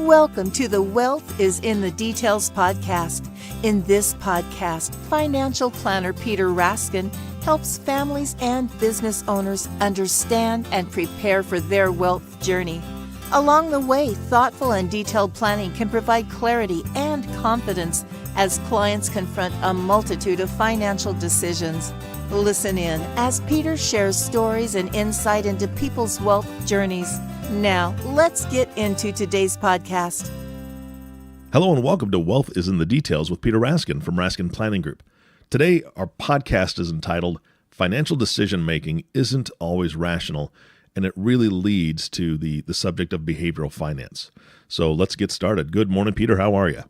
Welcome to the Wealth is in the Details podcast. In this podcast, financial planner Peter Raskin helps families and business owners understand and prepare for their wealth journey. Along the way, thoughtful and detailed planning can provide clarity and confidence as clients confront a multitude of financial decisions. Listen in as Peter shares stories and insight into people's wealth journeys. Now, let's get into today's podcast. Hello and welcome to Wealth is in the Details with Peter Raskin from Raskin Planning Group. Today, our podcast is entitled Financial Decision Making Isn't Always Rational, and it really leads to the subject of behavioral finance. So let's get started. Good morning, Peter. How are you?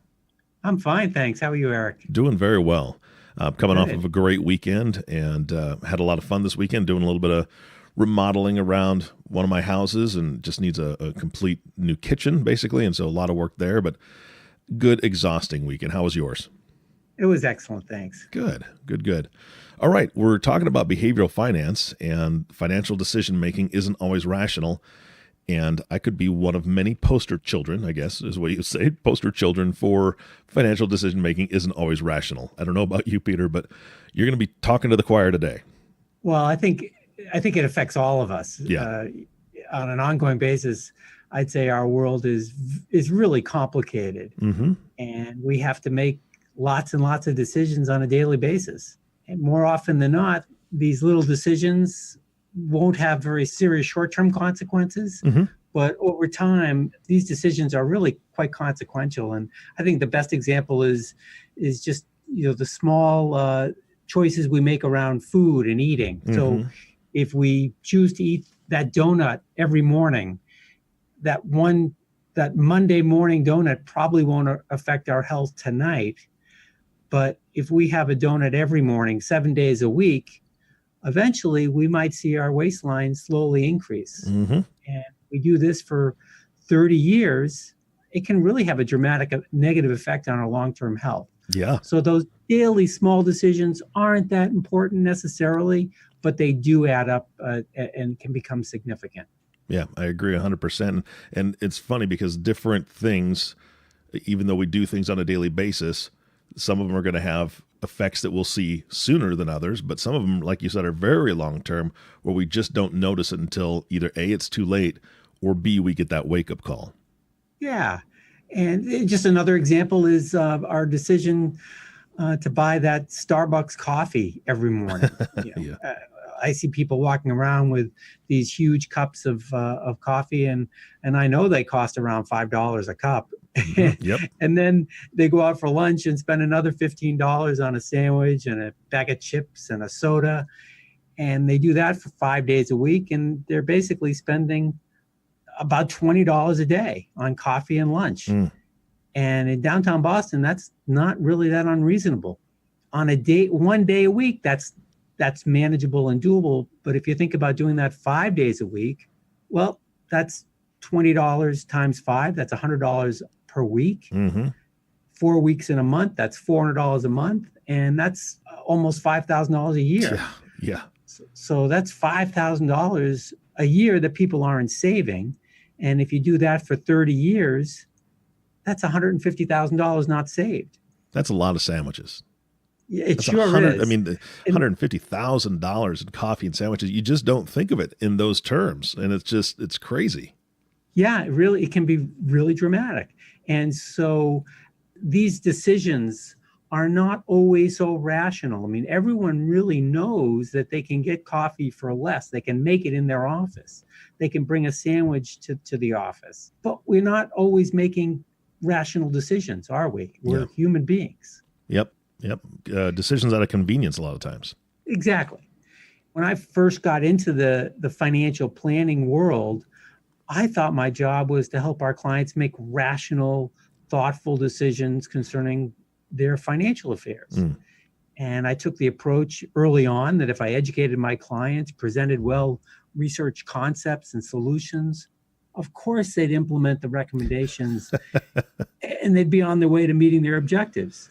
I'm fine, thanks. How are you, Eric? Doing very well. Coming Good. off of a great weekend and had a lot of fun this weekend doing a little bit of remodeling around one of my houses and just needs a complete new kitchen, basically. And so a lot of work there, but good, exhausting weekend. How was yours? It was excellent, thanks. Good. All right, we're talking about behavioral finance, and financial decision-making isn't always rational. And I could be one of many poster children, I guess is what you say, poster children for financial decision-making isn't always rational. I don't know about you, Peter, but you're going to be talking to the choir today. Well, I think it affects all of us. Yeah. On an ongoing basis, I'd say our world is really complicated, and we have to make lots and lots of decisions on a daily basis. And more often than not, these little decisions won't have very serious short-term consequences, but over time, these decisions are really quite consequential. And I think the best example is just the small choices we make around food and eating. So if we choose to eat that donut every morning, that Monday morning donut probably won't affect our health tonight. But if we have a donut every morning, 7 days a week, eventually we might see our waistline slowly increase. And if we do this for 30 years, it can really have a dramatic negative effect on our long-term health. Yeah. So those daily small decisions aren't that important necessarily, but they do add up and can become significant. Yeah, I agree 100%. And it's funny because different things, even though we do things on a daily basis, some of them are going to have effects that we'll see sooner than others, but some of them, like you said, are very long-term where we just don't notice it until either A, it's too late, or B, we get that wake-up call. Yeah. And just another example is our decision to buy that Starbucks coffee every morning. Yeah. I see people walking around with these huge cups of coffee, and I know they cost around $5 a cup. Yep. And then they go out for lunch and spend another $15 on a sandwich and a bag of chips and a soda. And they do that for 5 days a week, and they're basically spending about $20 a day on coffee and lunch. And in downtown Boston, that's not really that unreasonable. On one day a week, that's manageable and doable. But if you think about doing that 5 days a week, well, that's $20 times 5. That's $100 per week. 4 weeks in a month, that's $400 a month. And that's almost $5,000 a year. Yeah. So that's $5,000 a year that people aren't saving. And if you do that for 30 years, that's $150,000 not saved. That's a lot of sandwiches. It That's sure is. I mean, $150,000 in coffee and sandwiches, you just don't think of it in those terms. And it's crazy. Yeah, it can be really dramatic. And so these decisions are not always so rational. I mean, everyone really knows that they can get coffee for less. They can make it in their office. They can bring a sandwich to the office. But we're not always making rational decisions, are we? We're human beings. Yep. Decisions out of convenience a lot of times. Exactly. When I first got into the financial planning world, I thought my job was to help our clients make rational, thoughtful decisions concerning their financial affairs. And I took the approach early on that if I educated my clients, presented well-researched concepts and solutions, of course they'd implement the recommendations and they'd be on their way to meeting their objectives.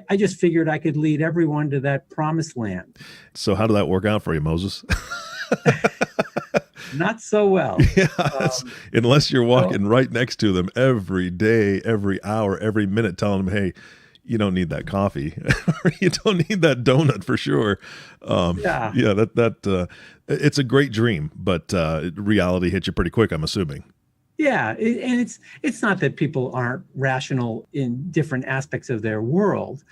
I just figured I could lead everyone to that promised land. So how did that work out for you, Moses? not so well. Yeah, unless you're walking right next to them every day, every hour, every minute, telling them, "Hey, you don't need that coffee, or you don't need that donut for sure." Yeah. Yeah, it's a great dream, but reality hits you pretty quick, I'm assuming. Yeah, and it's not that people aren't rational in different aspects of their world,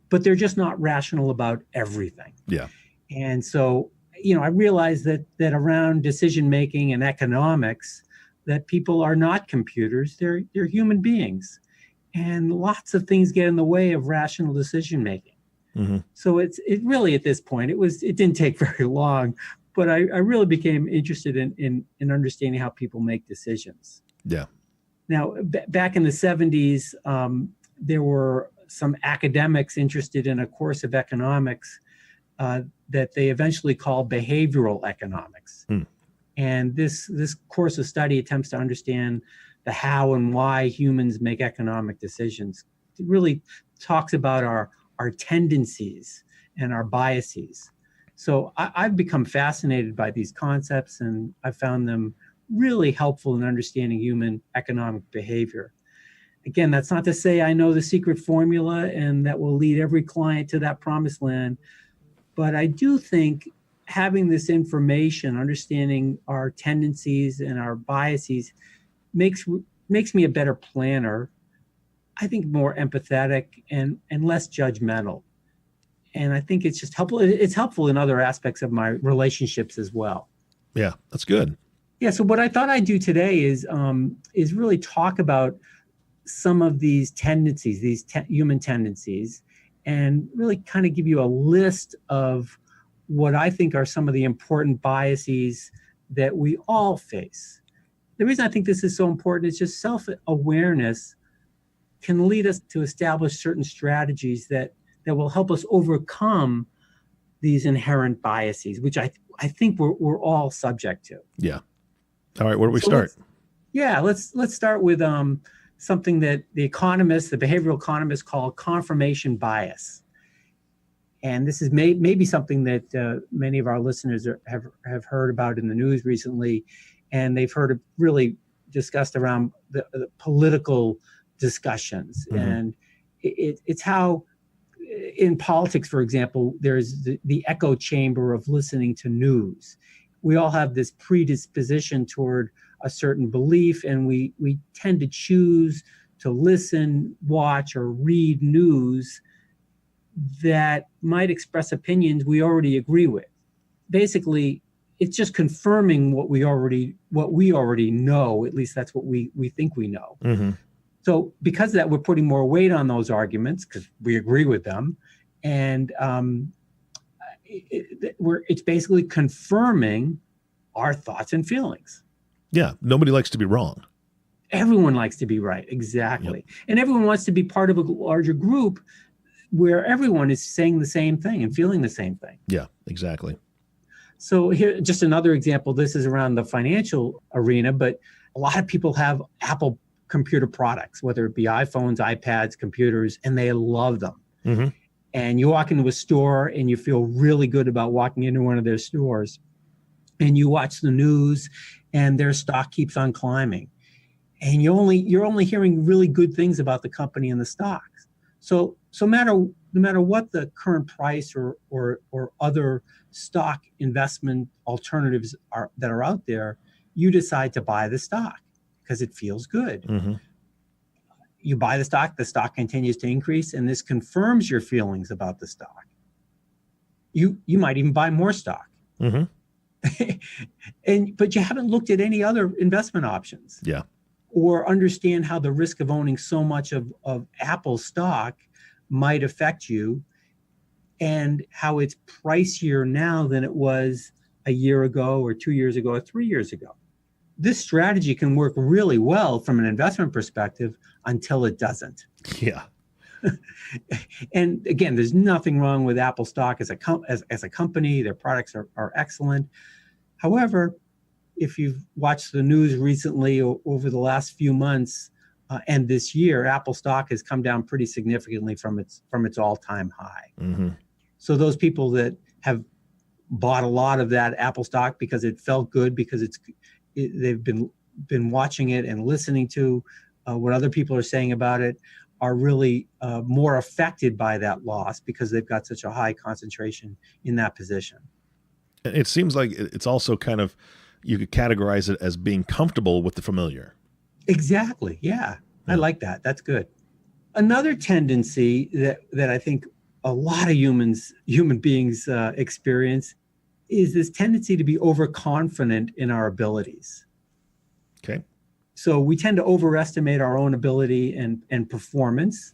but they're just not rational about everything. Yeah. And so, I realize that around decision making and economics, that people are not computers; they're human beings, and lots of things get in the way of rational decision making. Mm-hmm. So it really, at this point, it didn't take very long, but I really became interested in understanding how people make decisions. Yeah. Now, back in the 70s, there were some academics interested in a course of economics that they eventually called behavioral economics. And this course of study attempts to understand the how and why humans make economic decisions. It really talks about our tendencies and our biases. So I've become fascinated by these concepts, and I found them really helpful in understanding human economic behavior. Again, that's not to say I know the secret formula and that will lead every client to that promised land, but I do think having this information, understanding our tendencies and our biases, makes me a better planner. I think more empathetic and less judgmental. And I think it's just helpful. It's helpful in other aspects of my relationships as well. Yeah, that's good. Yeah. So what I thought I'd do today is really talk about some of these tendencies, human tendencies, and really kind of give you a list of what I think are some of the important biases that we all face. The reason I think this is so important is just self-awareness can lead us to establish certain strategies that will help us overcome these inherent biases, which I think we're all subject to. Yeah. All right, where do we start? Let's start with something that the behavioral economists call confirmation bias. And this is maybe something that many of our listeners have heard about in the news recently, and they've heard it really discussed around the political discussions. Mm-hmm. And it's how, in politics, for example, there's the echo chamber of listening to news. We all have this predisposition toward a certain belief, and we tend to choose to listen, watch, or read news that might express opinions we already agree with. Basically, it's just confirming what we already know. At least that's what we think we know. Mm-hmm. So because of that, we're putting more weight on those arguments because we agree with them, and it's basically confirming our thoughts and feelings. Yeah, nobody likes to be wrong. Everyone likes to be right, exactly. Yep. And everyone wants to be part of a larger group where everyone is saying the same thing and feeling the same thing. Yeah, exactly. So here, just another example, this is around the financial arena, but a lot of people have Apple computer products, whether it be iPhones, iPads, computers, and they love them. Mm-hmm. And you walk into a store and you feel really good about walking into one of their stores, and you watch the news and their stock keeps on climbing, and you're only hearing really good things about the company and the stocks. So no matter what the current price or other stock investment alternatives that are out there, you decide to buy the stock because it feels good. Mm-hmm. You buy the stock continues to increase, and this confirms your feelings about the stock. You might even buy more stock. Mm-hmm. But you haven't looked at any other investment options. Yeah. Or understand how the risk of owning so much of Apple stock might affect you, and how it's pricier now than it was a year ago or 2 years ago or 3 years ago. This strategy can work really well from an investment perspective until it doesn't. Yeah. And again, there's nothing wrong with Apple stock as a company. Their products are excellent. However, if you've watched the news recently over the last few months and this year, Apple stock has come down pretty significantly from its all-time high. Mm-hmm. So those people that have bought a lot of that Apple stock because it felt good, because they've been watching it and listening to what other people are saying about it, are really more affected by that loss because they've got such a high concentration in that position. It seems like it's also kind of, you could categorize it as being comfortable with the familiar. Exactly. Yeah. I like that. That's good. Another tendency that I think a lot of human beings experience is this tendency to be overconfident in our abilities. Okay. So we tend to overestimate our own ability and performance.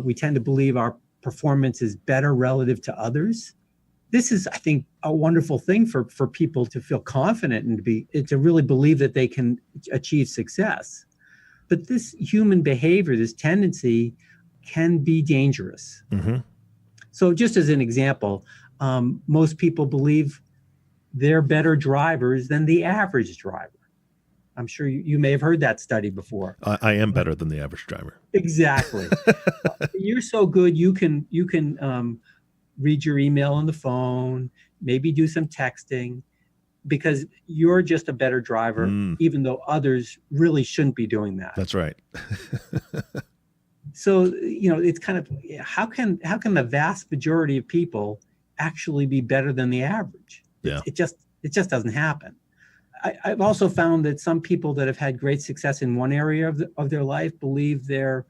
We tend to believe our performance is better relative to others. This is, I think, a wonderful thing for people to feel confident and to really believe that they can achieve success. But this human behavior, this tendency, can be dangerous. Mm-hmm. So just as an example, most people believe they're better drivers than the average driver. I'm sure you may have heard that study before. I am better than the average driver. Exactly. You're so good, you can read your email on the phone, maybe do some texting, because you're just a better driver, even though others really shouldn't be doing that. That's right. So, it's kind of, how can the vast majority of people actually be better than the average? Yeah. It just doesn't happen. I've also found that some people that have had great success in one area of their life believe they're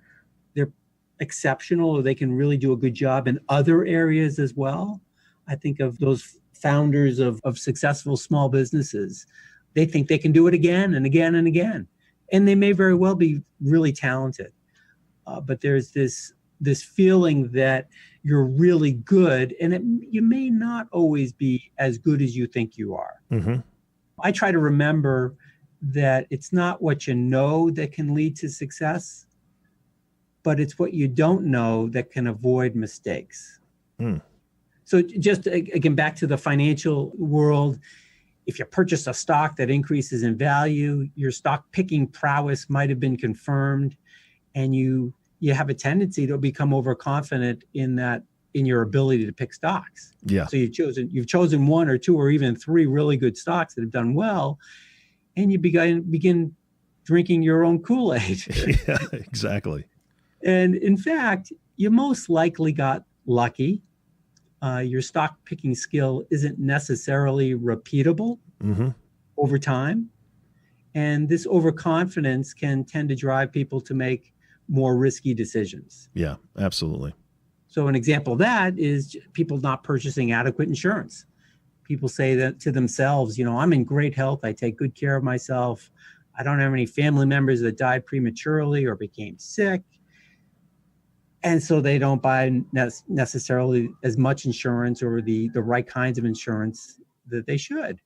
exceptional, or they can really do a good job in other areas as well. I think of those founders of successful small businesses. They think they can do it again and again and again. And they may very well be really talented. But there's this feeling that you're really good, and you may not always be as good as you think you are. Mm-hmm. I try to remember that it's not what you know that can lead to success, but it's what you don't know that can avoid mistakes. So just again, back to the financial world, if you purchase a stock that increases in value, your stock picking prowess might have been confirmed, and you have a tendency to become overconfident in your ability to pick stocks. Yeah. So you've chosen one or two or even three really good stocks that have done well, and you begin drinking your own Kool-Aid. Yeah, exactly. And in fact, you most likely got lucky. Your stock picking skill isn't necessarily repeatable over time. And this overconfidence can tend to drive people to make more risky decisions. Yeah, absolutely. So an example of that is people not purchasing adequate insurance. People say that to themselves, I'm in great health. I take good care of myself. I don't have any family members that died prematurely or became sick. And so they don't buy necessarily as much insurance or the right kinds of insurance that they should.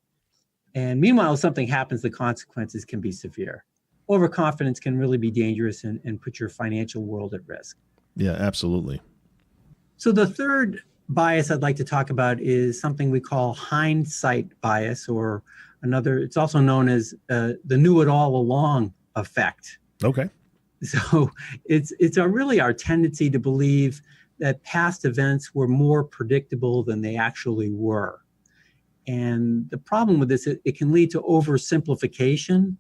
And meanwhile, if something happens, the consequences can be severe. Overconfidence can really be dangerous and put your financial world at risk. Yeah, absolutely. So the third bias I'd like to talk about is something we call hindsight bias, or it's also known as the knew it all along effect. Okay. So it's really our tendency to believe that past events were more predictable than they actually were. And the problem with this, it can lead to oversimplification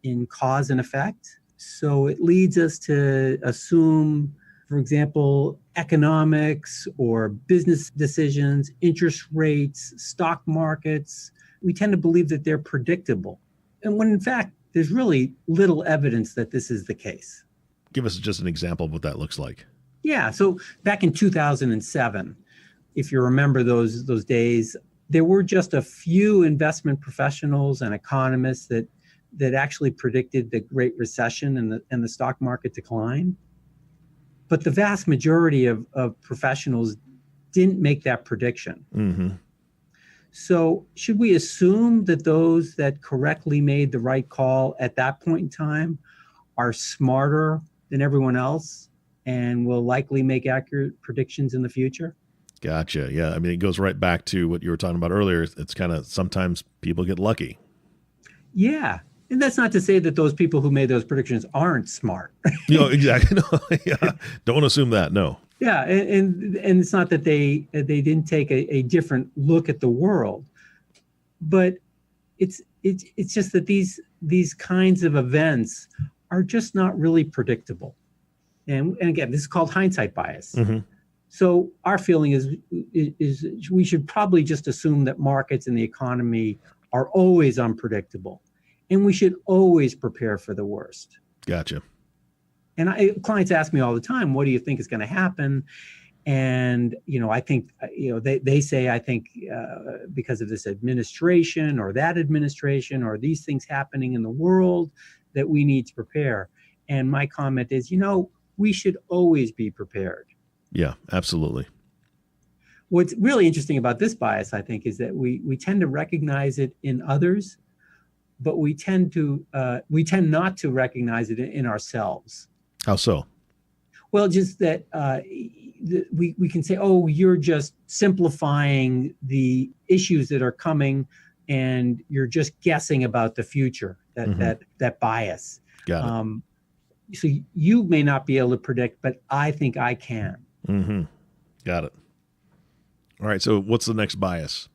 in cause and effect. So it leads us to assume, for example, economics or business decisions, interest rates, stock markets. We tend to believe that they're predictable. And when in fact, there's really little evidence that this is the case. Give us just an example of what that looks like. Yeah. So back in 2007, if you remember those days, there were just a few investment professionals and economists that actually predicted the Great Recession and the stock market decline. But the vast majority of professionals didn't make that prediction. Mm-hmm. So should we assume that those that correctly made the right call at that point in time are smarter than everyone else and will likely make accurate predictions in the future? Gotcha. Yeah. I mean, it goes right back to what you were talking about earlier. It's kind of, sometimes people get lucky. Yeah. And that's not to say that those people who made those predictions aren't smart. Exactly. No, yeah. Don't assume that. No. Yeah, and it's not that they didn't take a different look at the world, but it's just that these kinds of events are just not really predictable. And again, this is called hindsight bias. Mm-hmm. So our feeling is we should probably just assume that markets and the economy are always unpredictable, and we should always prepare for the worst. Gotcha. And clients ask me all the time, what do you think is going to happen? And, I think, they say, I think because of this administration or that administration or these things happening in the world that we need to prepare. And my comment is, we should always be prepared. Yeah, absolutely. What's really interesting about this bias, I think, is that we tend to recognize it in others, but we tend not to recognize it in ourselves. How so? Well, just that we can say, oh, you're just simplifying the issues that are coming, and you're just guessing about the future. That bias. Got it. So you may not be able to predict, but I think I can. Mm-hmm. Got it. All right. So what's the next bias?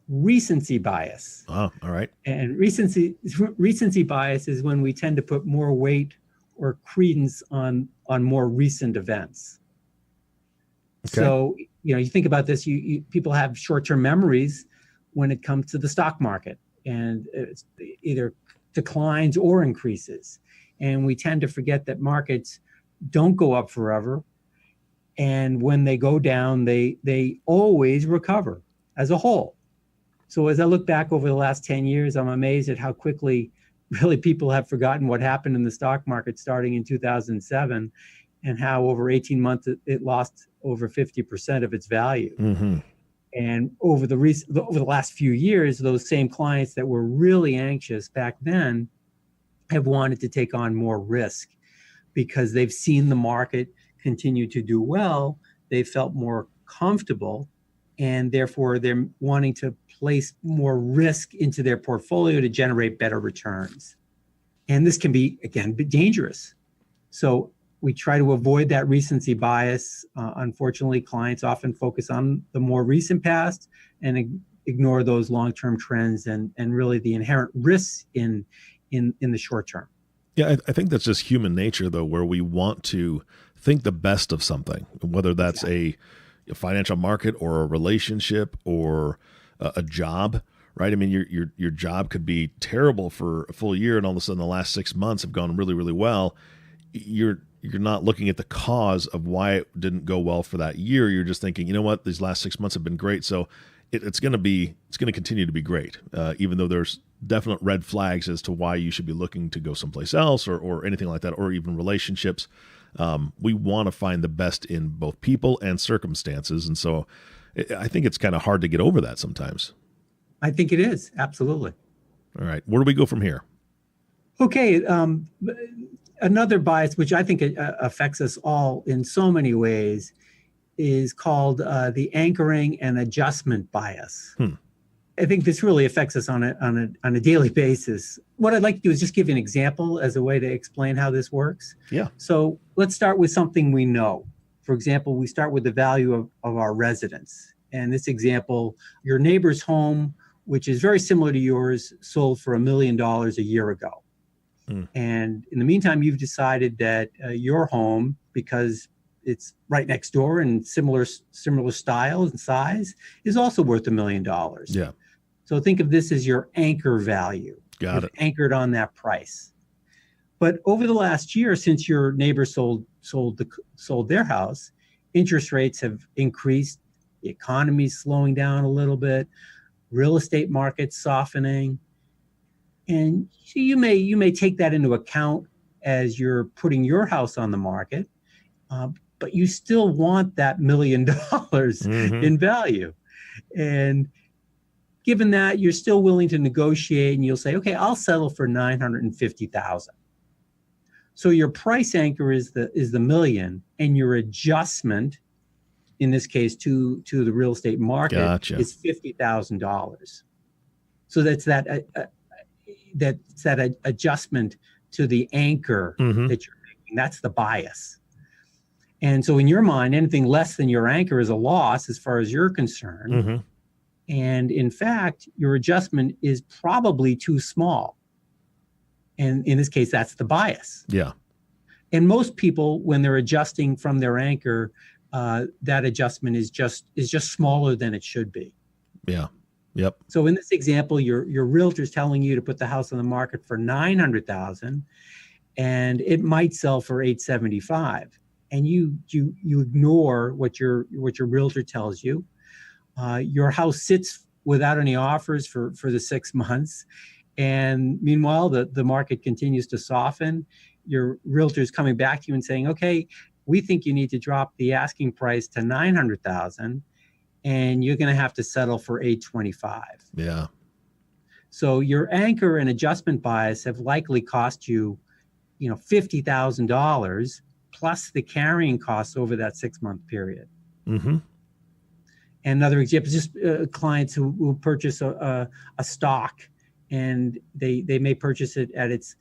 Recency bias. Oh, all right. And recency bias is when we tend to put more weight or credence on more recent events. Okay. So, you think about this, people have short-term memories when it comes to the stock market, and it's either declines or increases. And we tend to forget that markets don't go up forever. And when they go down, they always recover as a whole. So as I look back over the last 10 years, I'm amazed at how quickly really people have forgotten what happened in the stock market starting in 2007, and how over 18 months it lost over 50% of its value. Mm-hmm. And over the last few years, those same clients that were really anxious back then have wanted to take on more risk because they've seen the market continue to do well. They felt more comfortable, and therefore they're wanting to place more risk into their portfolio to generate better returns. And this can be, again, dangerous. So we try to avoid that recency bias. Unfortunately, clients often focus on the more recent past and ignore those long-term trends and really the inherent risks in the short term. Yeah, I think that's just human nature, though, where we want to think the best of something, whether that's a financial market or a relationship or a job, right? I mean, your job could be terrible for a full year, and all of a sudden the last 6 months have gone really, really well. You're not looking at the cause of why it didn't go well for that year. You're just thinking, you know what, these last 6 months have been great, so it's going to continue to be great, even though there's definite red flags as to why you should be looking to go someplace else or anything like that, or even relationships. We want to find the best in both people and circumstances, and so I think it's kind of hard to get over that sometimes. I think it is, absolutely. All right, where do we go from here? Okay, another bias, which I think affects us all in so many ways, is called the anchoring and adjustment bias. I think this really affects us on a daily basis. What I'd like to do is just give you an example as a way to explain how this works. Yeah. So let's start with something we know. For example, we start with the value of our residence. And this example, your neighbor's home, which is very similar to yours, sold for $1 million a year ago. And in the meantime, you've decided that your home, because it's right next door and similar style and size, is also worth $1 million. Yeah. So think of this as your anchor value. Got it. Anchored on that price. But over the last year, since your neighbor sold their house, interest rates have increased. The economy's slowing down a little bit. Real estate market's softening. And so you may take that into account as you're putting your house on the market, but you still want that $1 million in value. And given that, you're still willing to negotiate, and you'll say, okay, I'll settle for $950,000. So your price anchor is the million, and your adjustment, in this case to the real estate market, is $50,000. So that's that adjustment to the anchor that you're making. That's the bias. And so in your mind, anything less than your anchor is a loss as far as you're concerned. Mm-hmm. And in fact, your adjustment is probably too small. And in this case, that's the bias. Yeah. And most people, when they're adjusting from their anchor, that adjustment is just smaller than it should be. Yeah. Yep. So in this example, your realtor is telling you to put the house on the market for $900,000, and it might sell for $875,000, and you ignore what your realtor tells you. Your house sits without any offers for the 6 months, and meanwhile the market continues to soften. Your realtor is coming back to you and saying, "Okay, we think you need to drop the asking price to $900,000." And you're going to have to settle for $825,000. Yeah. So your anchor and adjustment bias have likely cost you, $50,000 plus the carrying costs over that 6-month period. Mm-hmm. And another example is just clients who purchase a stock, and they may purchase it at its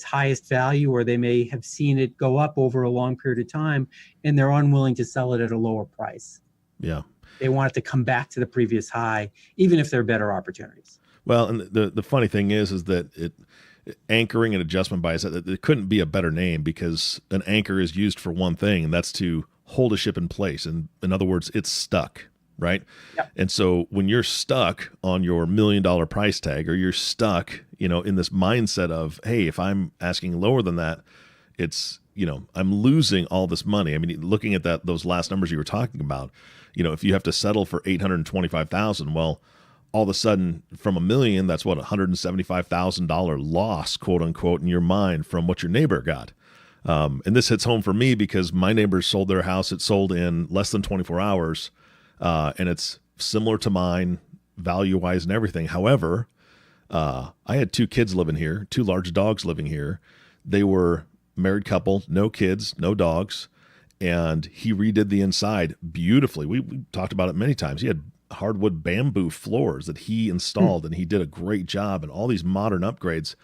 highest value, or they may have seen it go up over a long period of time, and they're unwilling to sell it at a lower price. Yeah. They want it to come back to the previous high, even if there are better opportunities. Well, and the funny thing is that anchoring and adjustment bias, it couldn't be a better name, because an anchor is used for one thing, and that's to hold a ship in place. And in other words, it's stuck, right? Yep. And so when you're stuck on your $1 million price tag, or you're stuck, in this mindset of, hey, if I'm asking lower than that, it's, I'm losing all this money. I mean, looking at those last numbers you were talking about, if you have to settle for $825,000, well, all of a sudden from $1 million, that's what, $175,000 loss, quote unquote, in your mind from what your neighbor got. And this hits home for me because my neighbors sold their house. It sold in less than 24 hours. And it's similar to mine value wise and everything. However, I had 2 kids living here, 2 large dogs living here. They were married couple, no kids, no dogs. And he redid the inside beautifully. We talked about it many times. He had hardwood bamboo floors that he installed, and he did a great job, and all these modern upgrades.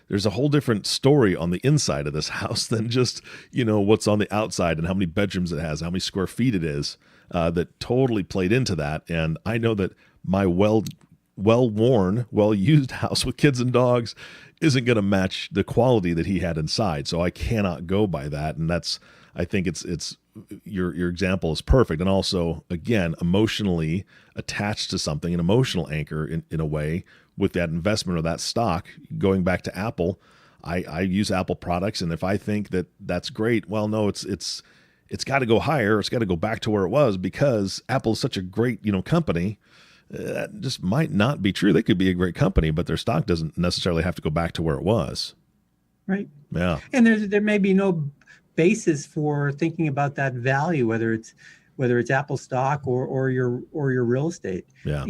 There's a whole different story on the inside of this house than just, what's on the outside and how many bedrooms it has, how many square feet it is, that totally played into that. And I know that my well-worn, well-used house with kids and dogs isn't going to match the quality that he had inside. So I cannot go by that. And I think it's your example is perfect. And also, again, emotionally attached to something, an emotional anchor in a way with that investment or that stock. Going back to Apple, I use Apple products. And if I think that that's great, well, no, it's got to go higher. It's got to go back to where it was, because Apple is such a great, company. That just might not be true. They could be a great company, but their stock doesn't necessarily have to go back to where it was. Right. Yeah. And there may be no basis for thinking about that value, whether it's Apple stock or your real estate. Yeah.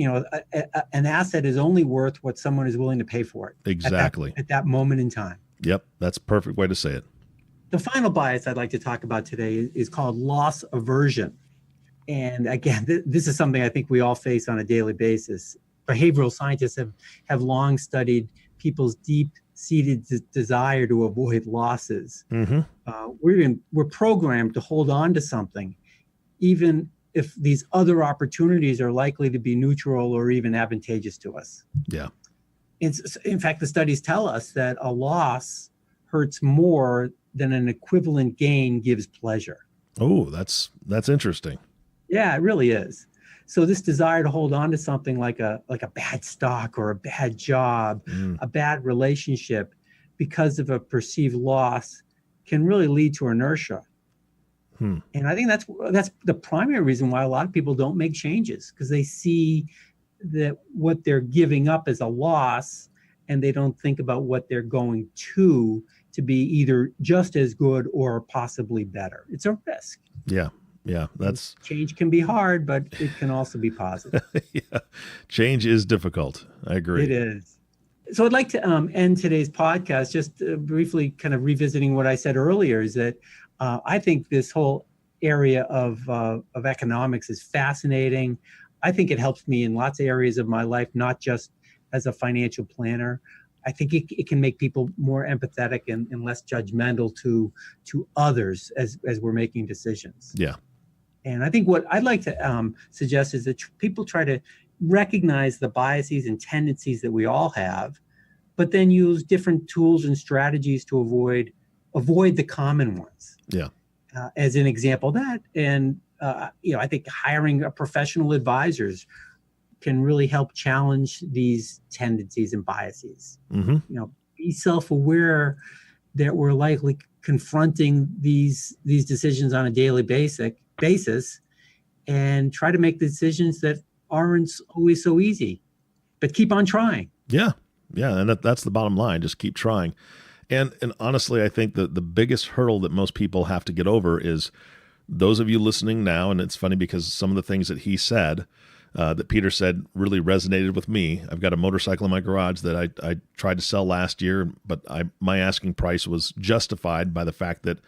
An asset is only worth what someone is willing to pay for it. Exactly. At that moment in time. Yep. That's a perfect way to say it. The final bias I'd like to talk about today is called loss aversion. And again, this is something I think we all face on a daily basis. Behavioral scientists have long studied people's deep-seated desire to avoid losses. Mm-hmm. We're programmed to hold on to something, even if these other opportunities are likely to be neutral or even advantageous to us. Yeah. In fact, the studies tell us that a loss hurts more than an equivalent gain gives pleasure. Oh, that's interesting. Yeah, it really is. So this desire to hold on to something like a bad stock or a bad job, a bad relationship, because of a perceived loss, can really lead to inertia. And I think that's the primary reason why a lot of people don't make changes, because they see that what they're giving up is a loss, and they don't think about what they're going to be either just as good or possibly better. It's a risk. Yeah. Yeah, change can be hard, but it can also be positive. Yeah, change is difficult. I agree. It is. So I'd like to end today's podcast just briefly kind of revisiting what I said earlier, is that I think this whole area of economics is fascinating. I think it helps me in lots of areas of my life, not just as a financial planner. I think it can make people more empathetic and less judgmental to others as we're making decisions. Yeah. And I think what I'd like to suggest is that people try to recognize the biases and tendencies that we all have, but then use different tools and strategies to avoid the common ones. Yeah. As an example of that, and I think hiring a professional advisors can really help challenge these tendencies and biases. Mm-hmm. Be self-aware that we're likely confronting these decisions on a daily basis, and try to make decisions that aren't always so easy, but keep on trying. Yeah. And that's the bottom line. Just keep trying. And honestly, I think that the biggest hurdle that most people have to get over is those of you listening now. And it's funny because some of the things that he said, that Peter said, really resonated with me. I've got a motorcycle in my garage that I tried to sell last year, but my asking price was justified by the fact that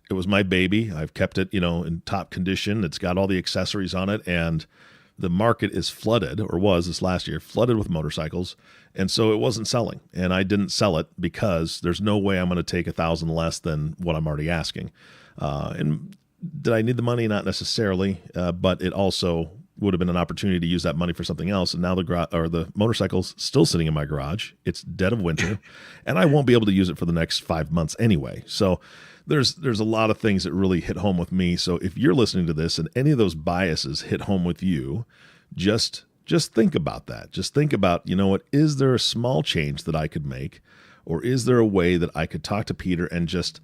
it was my baby. I've kept it, in top condition. It's got all the accessories on it, and the market is flooded, or was this last year, flooded with motorcycles. And so it wasn't selling. And I didn't sell it because there's no way I'm going to take $1,000 less than what I'm already asking. And did I need the money? Not necessarily, but it also would have been an opportunity to use that money for something else. And now the motorcycle's still sitting in my garage. It's dead of winter, and I won't be able to use it for the next 5 months anyway. So there's a lot of things that really hit home with me. So if you're listening to this and any of those biases hit home with you, just think about that. Just think about, is there a small change that I could make, or is there a way that I could talk to Peter and just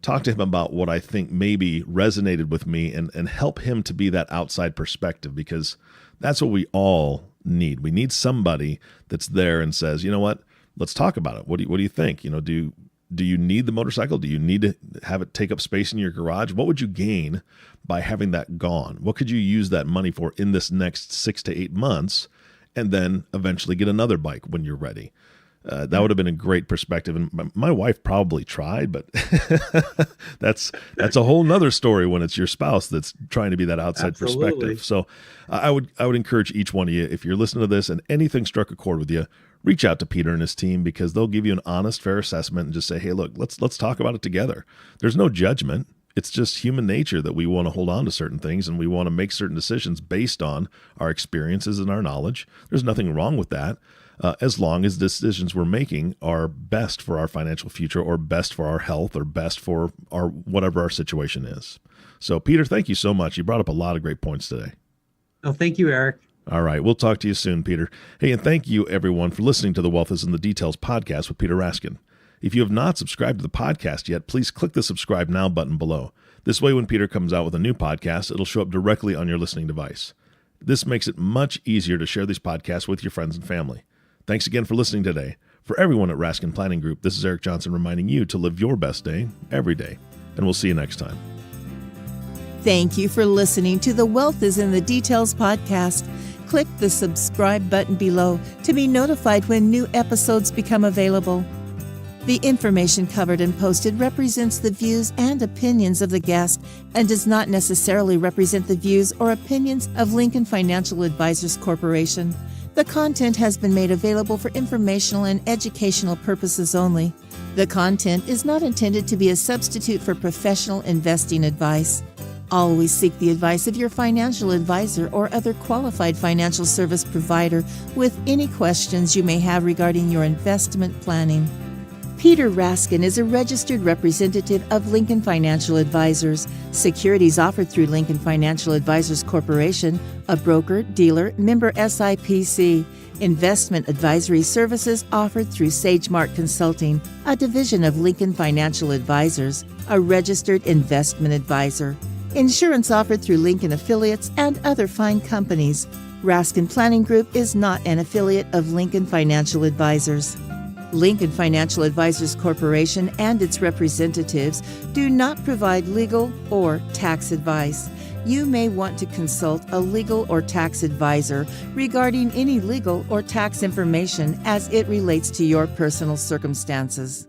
talk to him about what I think maybe resonated with me, and help him to be that outside perspective, because that's what we all need. We need somebody that's there and says, you know what, let's talk about it. What do you think? Do you need the motorcycle? Do you need to have it take up space in your garage? What would you gain by having that gone? What could you use that money for in this next 6 to 8 months, and then eventually get another bike when you're ready? That would have been a great perspective. And my wife probably tried, but that's a whole nother story when it's your spouse that's trying to be that outside perspective. So I would encourage each one of you, if you're listening to this and anything struck a chord with you, reach out to Peter and his team, because they'll give you an honest, fair assessment and just say, hey, look, let's talk about it together. There's no judgment. It's just human nature that we want to hold on to certain things, and we want to make certain decisions based on our experiences and our knowledge. There's nothing wrong with that, as long as decisions we're making are best for our financial future, or best for our health, or best for our whatever our situation is. So, Peter, thank you so much. You brought up a lot of great points today. Oh, thank you, Eric. All right. We'll talk to you soon, Peter. Hey, and thank you, everyone, for listening to the Wealth is in the Details podcast with Peter Raskin. If you have not subscribed to the podcast yet, please click the subscribe now button below. This way, when Peter comes out with a new podcast, it'll show up directly on your listening device. This makes it much easier to share these podcasts with your friends and family. Thanks again for listening today. For everyone at Raskin Planning Group, this is Eric Johnson reminding you to live your best day every day. And we'll see you next time. Thank you for listening to the Wealth is in the Details podcast. Click the subscribe button below to be notified when new episodes become available. The information covered and posted represents the views and opinions of the guest and does not necessarily represent the views or opinions of Lincoln Financial Advisors Corporation. The content has been made available for informational and educational purposes only. The content is not intended to be a substitute for professional investing advice. Always seek the advice of your financial advisor or other qualified financial service provider with any questions you may have regarding your investment planning. Peter Raskin is a registered representative of Lincoln Financial Advisors. Securities offered through Lincoln Financial Advisors Corporation, a broker, dealer, member SIPC. Investment advisory services offered through SageMark Consulting, a division of Lincoln Financial Advisors, a registered investment advisor. Insurance offered through Lincoln affiliates and other fine companies. Raskin Planning Group is not an affiliate of Lincoln Financial Advisors. Lincoln Financial Advisors Corporation and its representatives do not provide legal or tax advice. You may want to consult a legal or tax advisor regarding any legal or tax information as it relates to your personal circumstances.